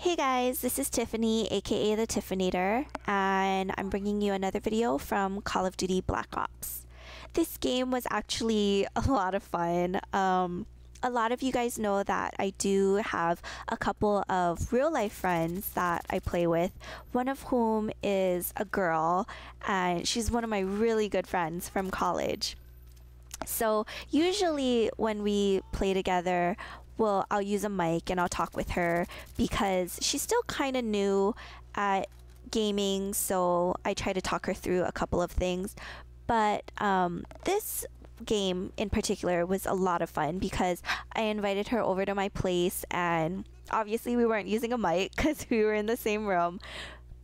Hey guys, this is Tiffany, aka the Tiffinator, and I'm bringing you another video from Call of Duty Black Ops. This game was actually a lot of fun. A lot of you guys know that I do have a couple of real life friends that I play with, one of whom is a girl, and she's one of my really good friends from college. So usually when we play together, I'll use a mic and I'll talk with her because she's still kind of new at gaming, so I try to talk her through a couple of things. But this game in particular was a lot of fun because I invited her over to my place, and obviously we weren't using a mic because we were in the same room,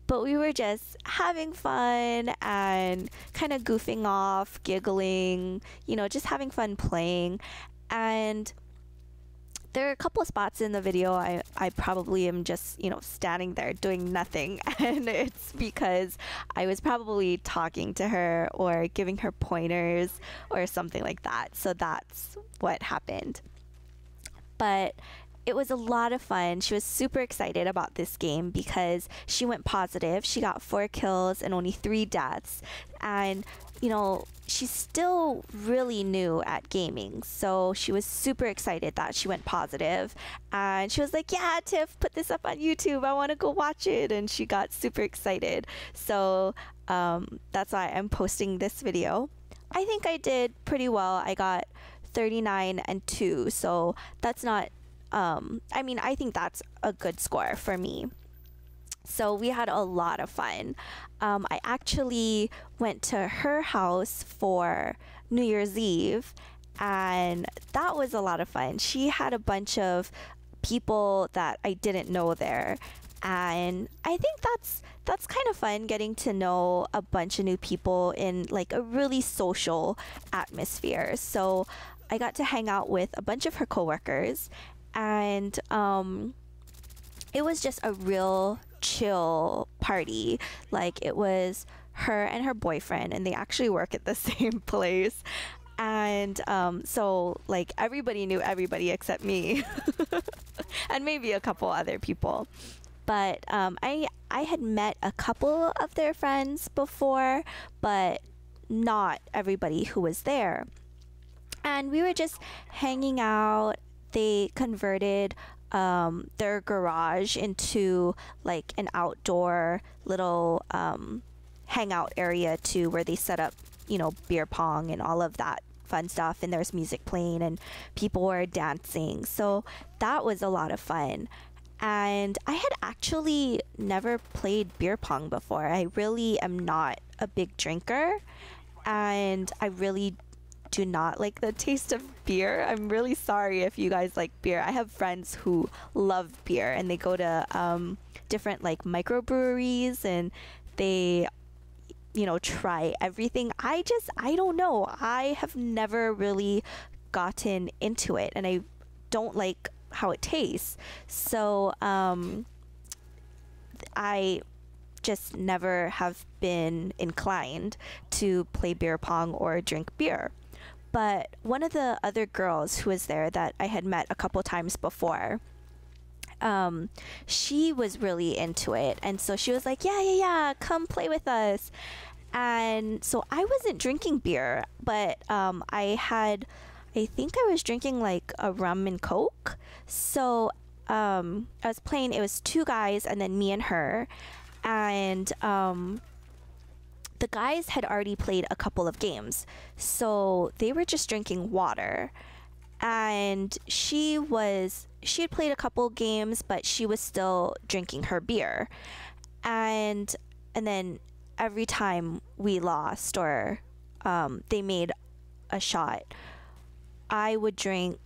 but we were just having fun and kind of goofing off, giggling, just having fun playing. And there are a couple of spots in the video I probably am just, standing there doing nothing. And it's because I was probably talking to her or giving her pointers or something like that. So that's what happened. But it was a lot of fun. She was super excited about this game because she went positive. She got 4 kills and only 3 deaths. And, she's still really new at gaming. So she was super excited that she went positive. And she was like, yeah, Tiff, put this up on YouTube. I want to go watch it. And she got super excited. So that's why I'm posting this video. I think I did pretty well. I got 39 and 2. So that's not I think that's a good score for me. So we had a lot of fun. I actually went to her house for New Year's Eve, and that was a lot of fun. She had a bunch of people that I didn't know there, and I think that's kind of fun, getting to know a bunch of new people in like a really social atmosphere. So I got to hang out with a bunch of her coworkers, and it was just a real chill party. Like, it was her and her boyfriend, and they actually work at the same place. And so like everybody knew everybody except me and maybe a couple other people. But I had met a couple of their friends before, but not everybody who was there. And we were just hanging out. They converted their garage into like an outdoor little hangout area too, where they set up, beer pong and all of that fun stuff. And there's music playing and people were dancing. So that was a lot of fun. And I had actually never played beer pong before. I really am not a big drinker, and I really do not like the taste of beer. I'm really sorry if you guys like beer. I have friends who love beer, and they go to different like microbreweries, and they try everything. I don't know. I have never really gotten into it, and I don't like how it tastes. So I just never have been inclined to play beer pong or drink beer. But one of the other girls who was there that I had met a couple times before, she was really into it. And so she was like, yeah, come play with us. And so I wasn't drinking beer, but I think I was drinking like a rum and coke. So I was playing, it was 2 guys and then me and her. And the guys had already played a couple of games, so they were just drinking water. And she had played a couple games, but she was still drinking her beer. And then every time we lost or they made a shot, I would drink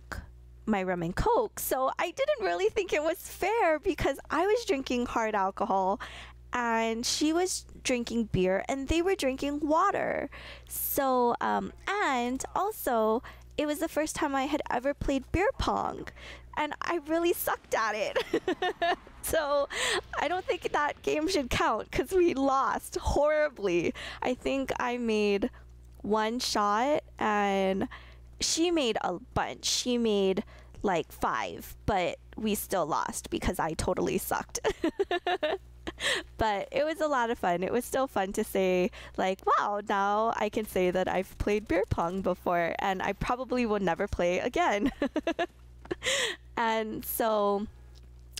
my rum and coke. So I didn't really think it was fair because I was drinking hard alcohol and she was drinking beer and they were drinking water. So and also it was the first time I had ever played beer pong, and I really sucked at it. So I don't think that game should count because we lost horribly. I think I made 1 shot and she made a bunch. She made like 5, but we still lost because I totally sucked. But it was a lot of fun. It was still fun to say, like, wow, now I can say that I've played beer pong before, and I probably will never play again. And so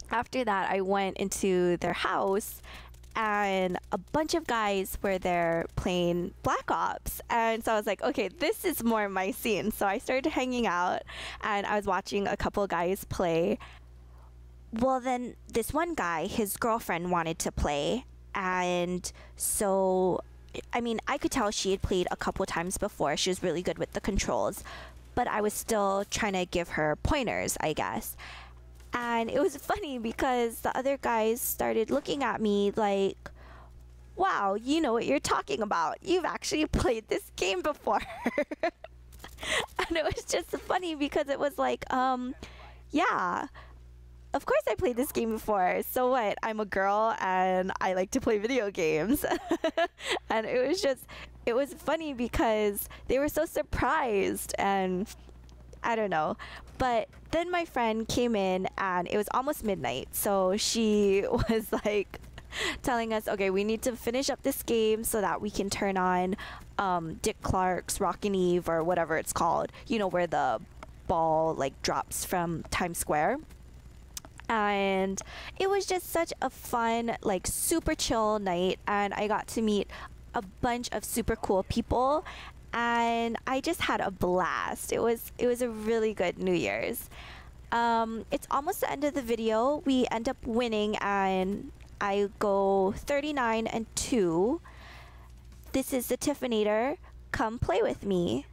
after that, I went into their house, and a bunch of guys were there playing Black Ops. And so I was like, okay, this is more my scene. So I started hanging out, and I was watching a couple guys play. Well, then this one guy, his girlfriend wanted to play, and so, I mean, I could tell she had played a couple times before. She was really good with the controls, but I was still trying to give her pointers, I guess. And it was funny because the other guys started looking at me like, wow, you know what you're talking about. You've actually played this game before. And it was just funny because it was like, yeah, of course I played this game before. So what? I'm a girl and I like to play video games. And it was funny because they were so surprised, and I don't know. But then my friend came in and it was almost midnight. So she was like telling us, okay, we need to finish up this game so that we can turn on Dick Clark's Rockin' Eve, or whatever it's called. You know, where the ball like drops from Times Square. And it was just such a fun, like, super chill night, and I got to meet a bunch of super cool people, and I just had a blast. It was a really good New Year's. It's almost the end of the video. We end up winning, and I go 39-2. This is the Tiffinator. Come play with me.